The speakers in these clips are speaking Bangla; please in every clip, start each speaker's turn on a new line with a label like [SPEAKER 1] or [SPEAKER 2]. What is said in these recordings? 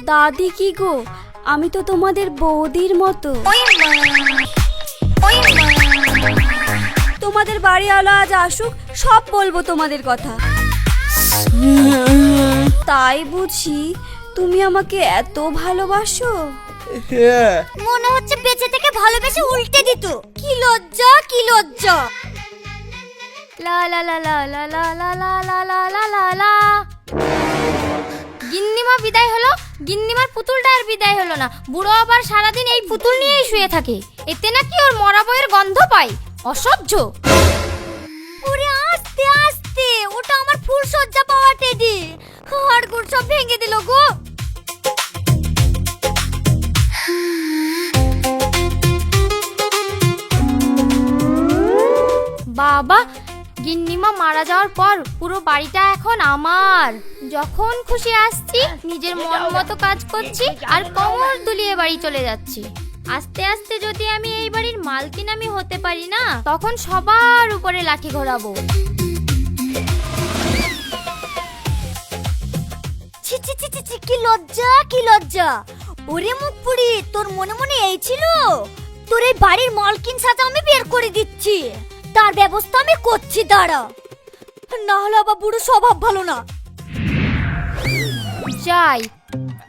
[SPEAKER 1] দাদি কি গো, আমি তো তোমাদের বৌদির মতো। তোমাদের বাড়িওয়ালা আজ আসুক, সব বলবো তোমাদের কথা। তাই বুঝি তুমি আমাকে এত ভালোবাসো?
[SPEAKER 2] মনে হচ্ছে বেঁচে থেকে ভালোবেসে উল্টে দিত। কি লজ্জা, কি লজ্জা।
[SPEAKER 3] লা লা লা লা লা লা লা লা লা লা লা লা লা। গিন্নিমা বিদায় হলো, গিন্নিমার পুতুলটা আর বিদায় হলো না। বুড়ো আবার সারাদিন এই পুতুল নিয়েই শুয়ে থাকে। এতে নাকি ওর মরা বইয়ের গন্ধ পায়। অসহ্য।
[SPEAKER 2] ওরে আস্তে আস্তে, ওটা আমার ফুল সজ্জা পাওয়া টেডি। হাড়গোড় সব ভেঙে দিল গো।
[SPEAKER 3] বাবা, গিন্নিমা মারা যাওয়ার পর পুরো বাড়িটা এখন আমার। যখন খুশি আসছি, নিজের মন মতো কাজ করছি আর কোমর দুলিয়ে বাড়ি চলে যাচ্ছি। আস্তে আস্তে যদি আমি এই বাড়ির মালকিন আমি হতে পারি না, তখন সবার উপরে লাঠি ঘোরাবো।
[SPEAKER 2] ছি ছি ছি ছি, কি লজ্জা, কি লজ্জা। ওরে মুখ পুড়ি, তোর মনে মনে এই ছিল? তোর এই বাড়ির মালকিন সাজা আমি বের করে দিচ্ছি। তার ব্যবস্থা আমি করছি, দাঁড়া। না হলে আবার বুড়ো স্বভাব ভালো না।
[SPEAKER 3] যাই,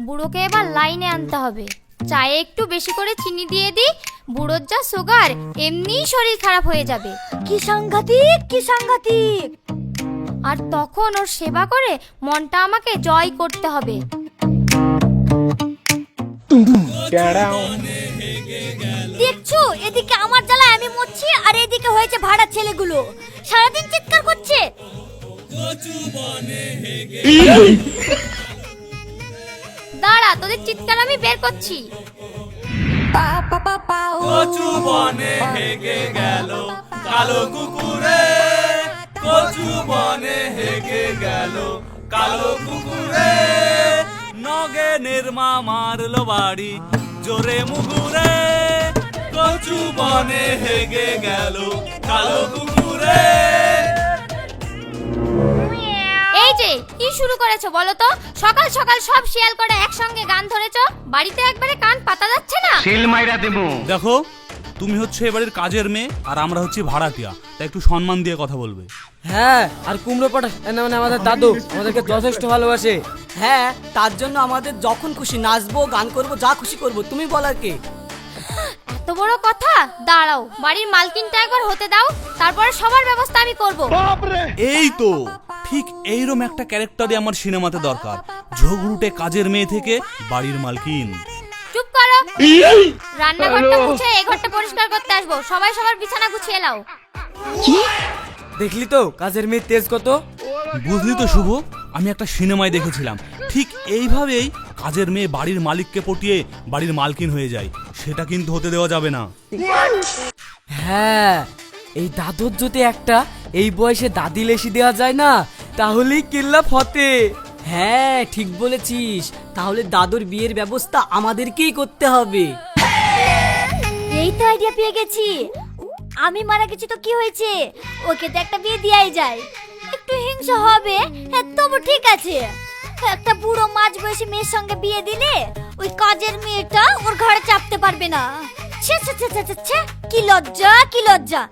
[SPEAKER 3] বুড়োকে এবার লাইনে আনতে হবে। চায়ে একটু বেশি করে চিনি দিয়ে দিই, বুড়োর যা সুগার, এমনিই শরীর খারাপ হয়ে যাবে।
[SPEAKER 2] কি সাংঘাতিক, কি সাংঘাতিক।
[SPEAKER 3] আর তখন ওর সেবা করে মনটা আমাকে জয় করতে হবে।
[SPEAKER 2] দেখছো, এদিকে আমার জ্বালায় আমি মরছি, আর এদিকে হয়েছে ভাড়া ছেলেগুলো সারাদিন চিৎকার করছে।
[SPEAKER 3] দাঁড়া, তোদের চিৎকার আমি বের করছি।
[SPEAKER 4] কচু বনে হেগে গেল কালো কুকুরে, কচু বনে হেগে গেল কালো কুকুরে, নগেনের মা মারলো বাড়ি জোরে মুগুরে, কচু বনে হেগে গেল কালো কুকুরে।
[SPEAKER 3] এই যে কি শুরু করেছো বলো তো? সকাল সকাল সব শিয়াল করে একসঙ্গে গান ধরেছো, বাড়িতে একবারে কান পাতা যাচ্ছে না।
[SPEAKER 5] সিল মাইরা দেবো।
[SPEAKER 4] দেখো, তুমি হচ্ছে এবাড়ির কাজের মেয়ে আর আমরা হচ্ছে ভাড়াটিয়া, তাই একটু সম্মান দিয়ে কথা বলবে।
[SPEAKER 6] হ্যাঁ, আর কুমড়ো পাটা মানে আমাদের দাদু আমাদেরকে যথেষ্ট ভালোবাসে। হ্যাঁ, তার জন্য আমাদের যখন খুশি নাচবো, গান করব, যা খুশি করব। তুমি বলার কে?
[SPEAKER 3] এত বড় কথা? দাঁড়াও, বাড়ির মালকিনটা একবার হতে দাও, তারপরে সবার ব্যবস্থা আমি করব।
[SPEAKER 4] এই তো ঠিক এইরকম একটা ক্যারেক্টারই আমার সিনেমাতে দরকার। ঝগড়ুটে কাজের মেয়ে থেকে বাড়ির মালকিন।
[SPEAKER 3] চুপ করো। রান্নাঘরটা মুছে এই ঘরটা পরিষ্কার করতে আসবো। সবাই সবার বিছানা গুছিয়ে নাও।
[SPEAKER 6] দেখলি তো কাজের মেয়ে তেজ কত।
[SPEAKER 4] বুঝলি তো শুভ, আমি একটা সিনেমায় দেখেছিলাম ঠিক এইভাবেই কাজের মেয়ে বাড়ির মালিককে পটিয়ে বাড়ির মালকিন হয়ে যায়। সেটা কিন্তু হতে দেওয়া যাবে না।
[SPEAKER 6] হ্যাঁ, এই দাদুর যদি একটা এই বয়সে দাদি লেসি দেওয়া যায় না, তাহলেই কিল্লা ফতে। হ্যাঁ, ঠিক বলেছিস। তাহলে দাদুর বিয়ের ব্যবস্থা আমাদেরকেই করতে হবে।
[SPEAKER 2] এই তো আইডিয়া পেয়ে গেছি। আমি মারা গেছি তো কি হয়েছে, ওকে তো একটা বিয়ে দেয়াই যায়। একটু হিংসা হবে, হ্যাঁ, তবু ঠিক আছে। একটা বুড়ো মাঝ বয়সী মেয়ের সঙ্গে বিয়ে দিলে ওই কাজের মেয়েটা ওর ঘরে চাপতে পারবে না। ছে ছে ছে ছে ছে, কি লজ্জা, কি লজ্জা।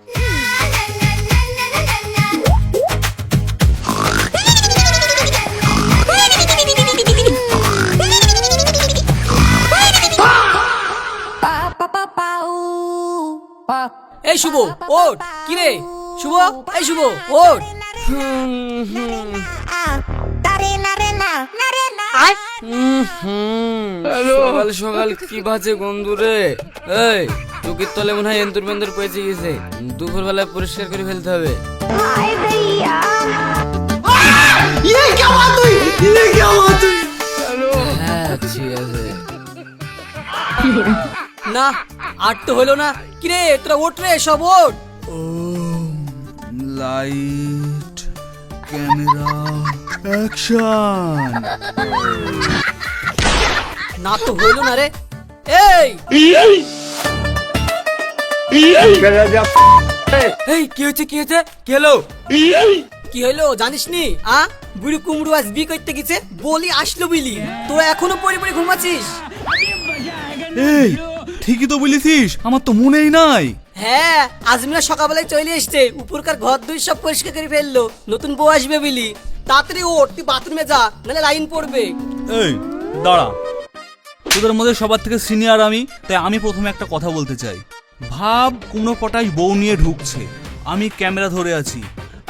[SPEAKER 6] এই শুভ, ওঠ। কি রে শুভ, এই শুভ, ওঠ। সকাল সকাল কি বাজে গন্ধ রে। এই চোখের তলে মনে হয় এন্দুর বেন্দুর পেয়েছে গেছে। দুপুর বেলায় পরিষ্কার করে ফেলতে হবে। হ্যাঁ, ঠিক আছে। না, আর তো হলো না। কিরে তোরা ওঠ রে, সব ওঠ।
[SPEAKER 4] Light, camera, action.
[SPEAKER 6] না তো হলো না রে। এই কি হয়েছে, কি হয়েছে, কি হলো, কি হলো জানিস নি? বুড়ো কুমড়ো আজ বিয়ে করতে গেছে বলি আসলো বিলি, তোরা এখনো পরে পরে ঘুমাচ্ছিস?
[SPEAKER 4] এই ঠিকই তো বলেছিস, আমার তো মনেই নাই।
[SPEAKER 6] হ্যাঁ, আজমিরা সকালবেলায় চলে এসছে, উপরকার ঘর দুই সব পরিষ্কার করে ফেললো, নতুন বউ আসবে বিলি। তাড়াতাড়ি ওঠ, তুই বাথরুমে যা, নাহলে লাইন পড়বে।
[SPEAKER 4] এই দাঁড়া, তোদের মধ্যে সবার থেকে সিনিয়র আমি, তাই আমি প্রথমে একটা কথা বলতে চাই। ভাব কুমড়ো পটাশ বউ নিয়ে ঢুকছে, আমি ক্যামেরা ধরে আছি,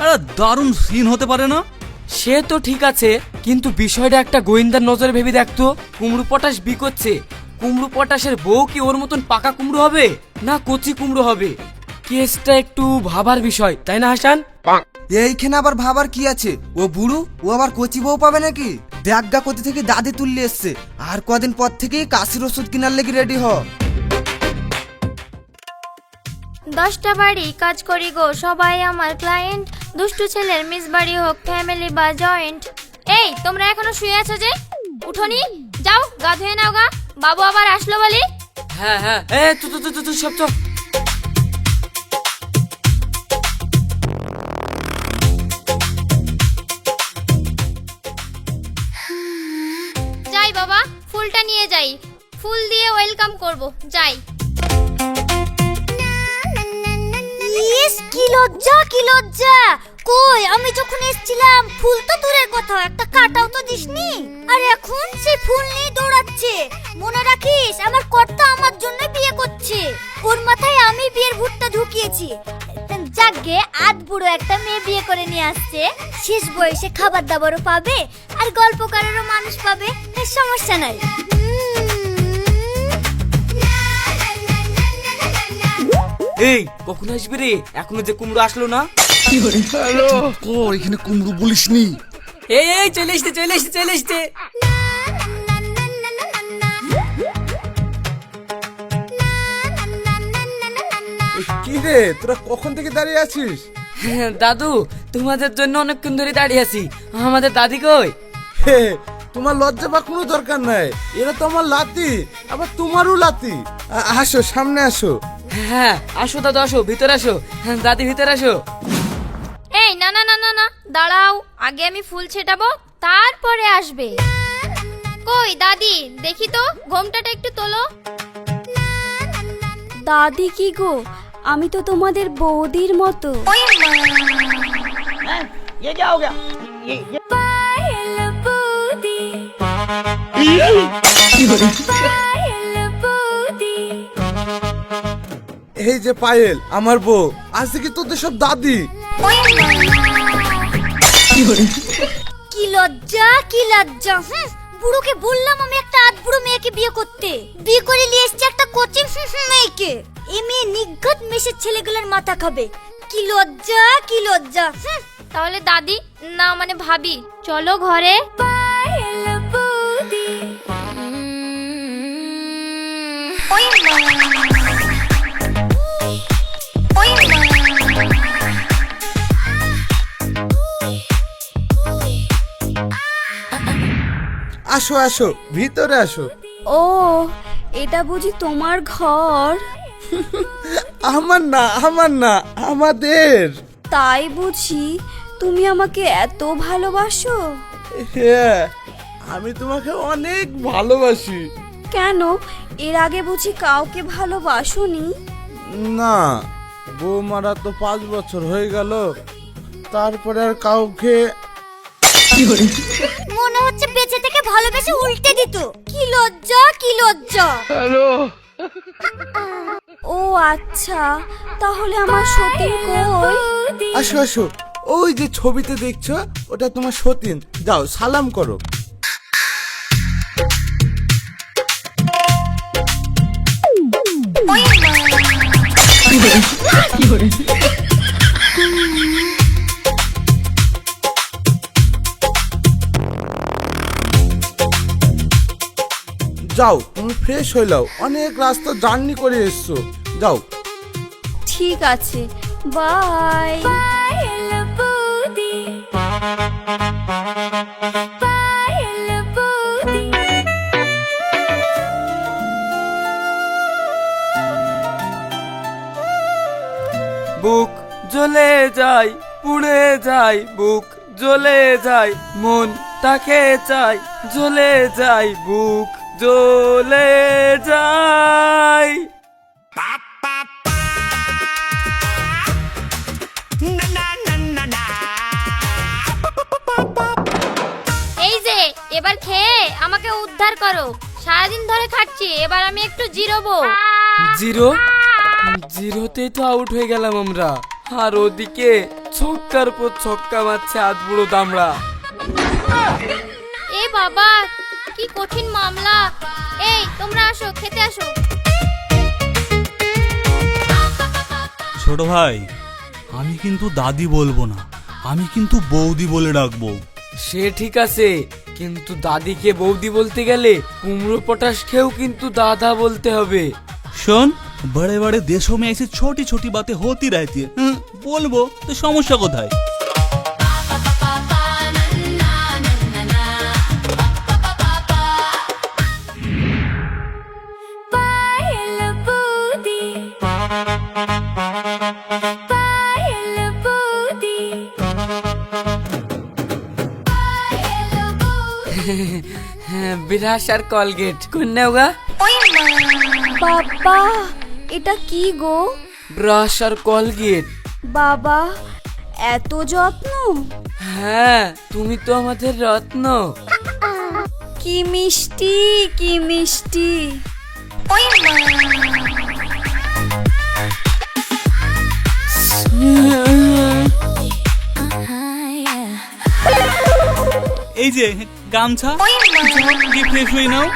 [SPEAKER 4] আরে দারুণ সিন হতে পারে না?
[SPEAKER 6] সে তো ঠিক আছে, কিন্তু বিষয়টা একটা গোয়েন্দার নজরে ভেবে দেখতো। কুমড়ো পটাশ বি করছে, কুমড়ো পটাশের বউ কি ওর মতন পাকা কুমড়ো হবে না কচি কুমড়ো হবে? কেসটা একটু ভাবার বিষয়, তাই না হাসান?
[SPEAKER 5] এইখানে আবার ভাবার কি আছে? ও বুড়ো, ও আবার কচি বউ পাবে নাকি? দেখগা কোথা থেকে দাদি তুললে এসছে, আর কদিন পর থেকেই কাশির ওষুধ কেনার লেগে রেডি হ।
[SPEAKER 3] 10টা বাড়ি কাজ করি গো, সবাই আমার ক্লায়েন্ট, দুষ্টু ছেলের মিস বাড়ি হোক ফ্যামিলি বা জয়েন্ট। এই তোমরা এখনো শুয়ে আছো যে? উঠোনি, যাও গা ধুয়ে নাও গা, বাবু আবার আসলো বলি।
[SPEAKER 6] হ্যাঁ হ্যাঁ, তুই সব চল।
[SPEAKER 3] যাই বাবা, ফুলটা নিয়ে যাই, ফুল দিয়ে ওয়েলকাম করব, যাই।
[SPEAKER 2] ইস, কি লজ্জা কি লজ্জা! কই, আমি যখন এসেছিলাম ফুল তো দূরের কথা, একটা কাটাও তো দিসনি। আর এখন সে ফুল নিয়ে দৌড়াচ্ছে। মনে রাখিস, আমার কর্তা আমার জন্য বিয়ে করছে, ওর মাথায় আমি বিয়ের ভূতটা ঢুকিয়েছি। যাকে আধ বুড়ো একটা মেয়ে বিয়ে করে নিয়ে আসছে, শেষ বয়সে খাবার দাবারও পাবে আর গল্প করারও মানুষ পাবে, সমস্যা নাই।
[SPEAKER 6] এই কখন আসবে রে? এখনো যে কুমড়ো আসলো না।
[SPEAKER 5] এখানে কুমড়ো বলিসনি?
[SPEAKER 6] এই চলে এসছে।
[SPEAKER 5] কি রে, তোরা কখন থেকে দাঁড়িয়ে আছিস?
[SPEAKER 6] দাদু, তোমাদের জন্য অনেকক্ষণ ধরে দাঁড়িয়ে আছি। আমাদের দাদি কই?
[SPEAKER 7] হে, তোমার লজ্জা বা কোনো দরকার নাই, এরা তো আমার লাতি, আবার তোমারও লাতি। আসো, সামনে আসো।
[SPEAKER 6] হ্যাঁ আসো দাদু, আসো ভিতরে আসো। হ্যাঁ, দাদি ভিতরে আসো।
[SPEAKER 3] এই না না না না না, দাঁড়াও, আগে আমি ফুল ছেটাবো তারপরে আসবে। কই দাদি, দেখি তো ঘোমটাটা একটু তোলো।
[SPEAKER 1] দাদি কি গো, আমি তো তোমাদের বৌদির মতো।
[SPEAKER 7] এই যে পায়েল, আমার বউ, আজ থেকে তোদের সব দাদি।
[SPEAKER 2] কি লজ্জা কি লজ্জা! বুড়োকে বললাম আমি একটা আধ বুড়ো মেয়েকে বিয়ে করতে, বিয়ে করে নিয়ে এসছে একটা কোচিং মেয়েকে। এ মেয়ে নিঘাত মেশের ছেলেগুলোর মাথা খাবে। কি লজ্জা কি লজ্জা!
[SPEAKER 3] তাহলে দাদি, না মানে ভাবি, চলো ঘরে।
[SPEAKER 7] আসো আসো, ভিতরে আসো।
[SPEAKER 1] ও, এটা বুঝি তোমার ঘর?
[SPEAKER 7] আমার না, আমাদের।
[SPEAKER 1] তাই বুঝি তুমি আমাকে এত ভালোবাসো?
[SPEAKER 7] হ্যাঁ, আমি তোমাকে অনেক ভালোবাসি।
[SPEAKER 1] কেন, এর আগে বুঝি কাউকে ভালোবাসোনি?
[SPEAKER 7] না, বউ মারা তো 5 বছর হয়ে গেল, তারপরে আর কাউকে।
[SPEAKER 2] মনে হচ্ছে বেঁচে থেকে ভালোবেসে উল্টে দিত। কি লজ্জা কি লজ্জা!
[SPEAKER 1] ও আচ্ছা, তাহলে আমার সতীন কই?
[SPEAKER 7] আসো আসো, ওই যে ছবিতে দেখছো, ওটা তোমার সতীন। যাও সালাম করো। যাও, তুমি ফ্রেশ হয়ে নাও, অনেক রাস্তা জার্নি করে এসছো। যাও।
[SPEAKER 1] ঠিক আছে, বাই।
[SPEAKER 6] বুক জ্বলে যায়, পুড়ে যায়, বুক জ্বলে যায় মন তাকে চাই, জ্বলে যায় বুক জ্বলে যায়।
[SPEAKER 3] এই যে এবার খেয়ে আমাকে উদ্ধার করো, সারাদিন ধরে খাচ্ছি, এবার আমি একটু জিরোবো।
[SPEAKER 6] জিরো জিরোতে তো আউট হয়ে গেলাম আমরা, আর ওদিকে ছক্কার পর ছক্কা মারছে আজ বুড়ো দামড়া।
[SPEAKER 3] এ বাবা কি কঠিন মামলা। এই তোমরা আসো, খেতে আসো।
[SPEAKER 4] ছোট ভাই, আমি কিন্তু দাদি বলবো না, আমি কিন্তু বৌদি বলে ডাকবো।
[SPEAKER 6] সে ঠিক আছে, কিন্তু দাদিকে বৌদি বলতে গেলে কুমড়ো পটাশ খেয়েও কিন্তু দাদা বলতে হবে।
[SPEAKER 4] শোন, বড়ে বড়ে দেশों में ऐसी छोटी छोटी बातें होती रहती है, বলবো তো সমস্যা কোথায়?
[SPEAKER 6] বিরাস আর কলগেট কোন হোগা?
[SPEAKER 1] বাবা, এটা কি গো?
[SPEAKER 6] ব্রাশ আর কলগেট।
[SPEAKER 1] বাবা, এত যত্ন?
[SPEAKER 6] হ্যাঁ, তুমি তো আমাদের রত্ন।
[SPEAKER 1] কি মিষ্টি, কি মিষ্টি।
[SPEAKER 4] এই যে গামছা, কি ফ্রেশ হয়ে নাও।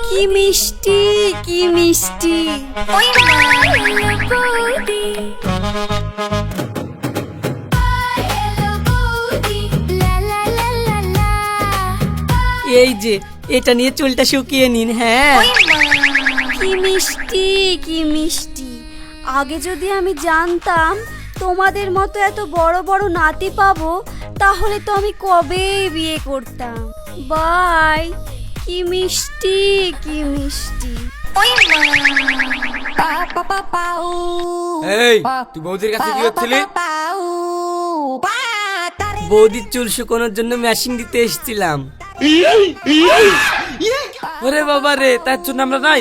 [SPEAKER 1] কি মিষ্টি, কি মিষ্টি।
[SPEAKER 6] এই যে এটা নিয়ে চুলটা শুকিয়ে নিন। হ্যাঁ,
[SPEAKER 1] কি মিষ্টি, কি মিষ্টি। আগে যদি আমি জানতাম তোমাদের মতো এত বড় বড় নাতি পাবো, তাহলে তো আমি কবে বিয়ে করতাম। বাই। কি মিষ্টি, কি মিষ্টি।
[SPEAKER 6] এই তুই বৌদির কাছে কি করছিলি? বৌদির চুল শুকানোর জন্য মেশিন দিতে এসেছিলাম। ওরে বাবা রে, তার জন্য আমরা নাই।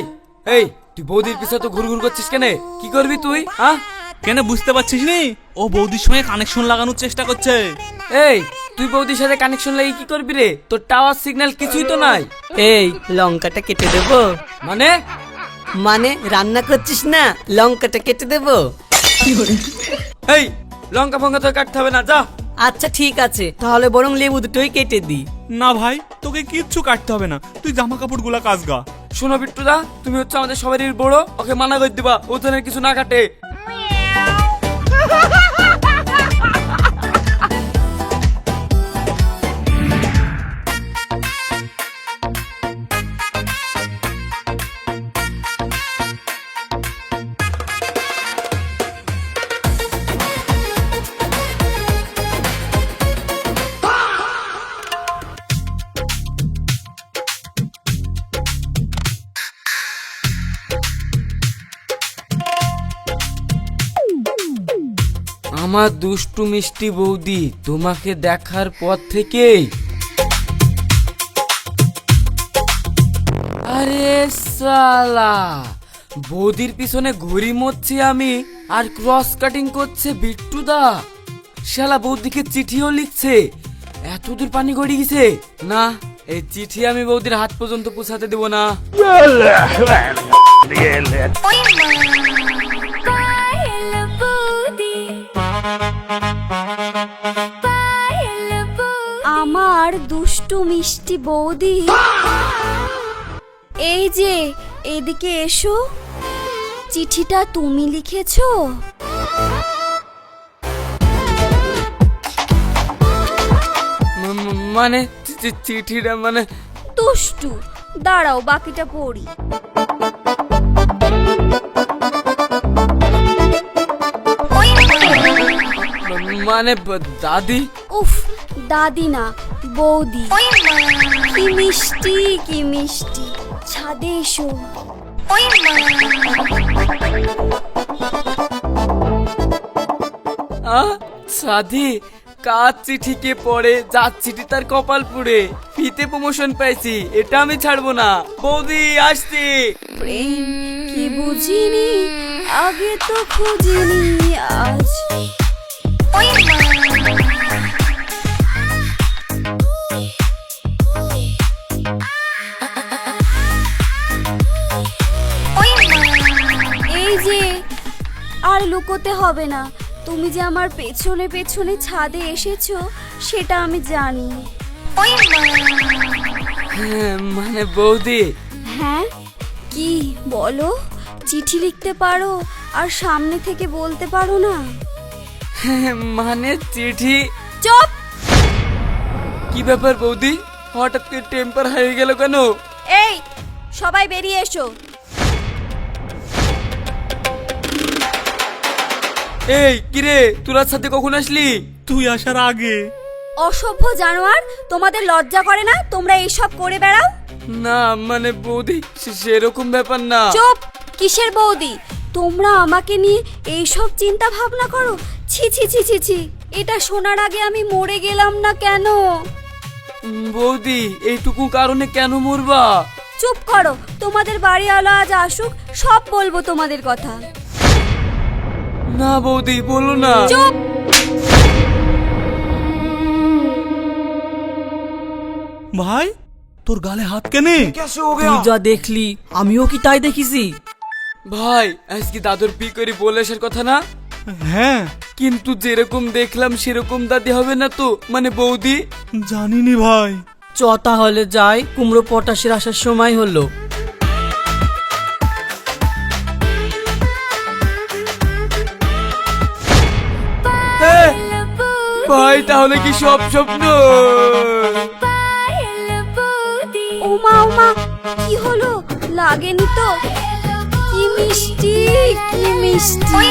[SPEAKER 6] এই তুই বৌদির পিছনে তো ঘুরঘুর করছিস কেন? কি করবি তুই? হ্যাঁ,
[SPEAKER 4] কেন বুঝতে পারছিস নি? ও বৌদির সঙ্গে কানেকশন লাগানোর চেষ্টা করছে।
[SPEAKER 6] এই তুই বৌদির সাথে কানেকশন লাগিয়ে কি করবি রে? তোর টাওয়ার সিগন্যাল কিছুই তো নাই।
[SPEAKER 8] এই লঙ্কাটা কেটে দেব?
[SPEAKER 6] মানে
[SPEAKER 8] মানে রান্না করছিস না, লঙ্কাটা কেটে দেব?
[SPEAKER 6] এই লঙ্কা ফঙ্কা তো কাটতে হবে না, যা।
[SPEAKER 8] আচ্ছা ঠিক আছে, তাহলে বরং লেবু দুটোই কেটে দি।
[SPEAKER 4] না ভাই, তোকে কিচ্ছু কাটতে হবে না, তুই জামা কাপড় গুলা কাচগা।
[SPEAKER 6] শোনো বিট্টুদা, তুমি হচ্ছে আমাদের সবারই বড়, ওকে মানা করে দিবা ও ধরনের কিছু না কাটে। আমার দুষ্টু মিষ্টি বৌদি, তোমাকে দেখার পর থেকেই আরে সালা বৌদির পিছনে ঘুরি মরছি আমি, আর ক্রস কাটিং করছে বিট্টুদা। শালা বৌদিকে চিঠিও লিখছে, এতদূর পানি গড়িয়ে গেছে। না, এই চিঠি আমি বৌদির হাত পর্যন্ত পৌঁছাতে দেব না।
[SPEAKER 1] আমার দুষ্টু মিষ্টি বৌদি, এই যে এদিকে এসো। চিঠিটা তুমি লিখেছো?
[SPEAKER 6] মানে চিঠিটা মানে
[SPEAKER 1] দুষ্টু, দাঁড়াও বাকিটা পড়ি।
[SPEAKER 6] মানে দাদি।
[SPEAKER 1] উফ, দাদি না, বৌদি। কি মিষ্টি, কি মিষ্টি। ছাদে এসো।
[SPEAKER 6] সাদি কাজ চিঠিকে পড়ে যার চিঠি তার কপাল পুড়ে ফিতে প্রমোশন পাইছি, এটা আমি ছাড়বো না। বৌদি আসছি।
[SPEAKER 1] প্রেম কি বুঝিনি, আগে তো খুঁজিনি, আজ এই যে, আর লুকোতে হবে না, তুমি যে আমার পেছনে পেছনে ছাদে এসেছো সেটা আমি জানি।
[SPEAKER 6] হ্যাঁ, মানে বৌদি,
[SPEAKER 1] হ্যাঁ, কি বলো? চিঠি লিখতে পারো আর সামনে থেকে বলতে পারো না?
[SPEAKER 6] মানে চিঠি।
[SPEAKER 1] চুপ!
[SPEAKER 6] কি ব্যাপার বৌদি, হঠাৎ করে টেম্পার হারিয়ে গেল কেন?
[SPEAKER 1] এই, সবাই বেরিয়ে এসো।
[SPEAKER 6] এই কিরে, তোরার সাথে কখন আসলি?
[SPEAKER 4] তুই আসার আগে।
[SPEAKER 1] অসভ্য জানোয়ার, তোমাদের লজ্জা করে না তোমরা এইসব করে বেড়াও?
[SPEAKER 6] না মানে বৌদি, সেরকম ব্যাপার না।
[SPEAKER 1] চুপ! কিসের বৌদি? তোমরা আমাকে নিয়ে এইসব চিন্তা ভাবনা করো? ছি ছি ছি ছি ছি, এটা শোনার আগে আমি মরে গেলাম না কেন?
[SPEAKER 6] বৌদি, এইটুকু কারণে কেন মরবা?
[SPEAKER 1] চুপ করো, তোমাদের বাড়িওয়ালা আজ আসুক, সব বলবো তোমাদের কথা।
[SPEAKER 6] না বৌদি, বলো না।
[SPEAKER 1] চুপ!
[SPEAKER 4] ভাই, তোর গালে হাত কেনে?
[SPEAKER 6] তুই যা দেখলি আমিও কি তাই দেখিছি। ভাই, আজকে দাদুর পি করে বলে আসার কথা না?
[SPEAKER 4] হ্যাঁ,
[SPEAKER 6] কিন্তু যেরকম দেখলাম সেরকম দাদি হবে না তো, মানে বৌদি।
[SPEAKER 4] জানিনি ভাই।
[SPEAKER 6] চ তাহলে যাই, কুমড়ো পটাশের আসার সময় হলো। ভাই, তাহলে কি সব স্বপ্ন?
[SPEAKER 1] ওমা ওমা, কি হলো? লাগেনি তো? কি মিষ্টি, কি মিষ্টি।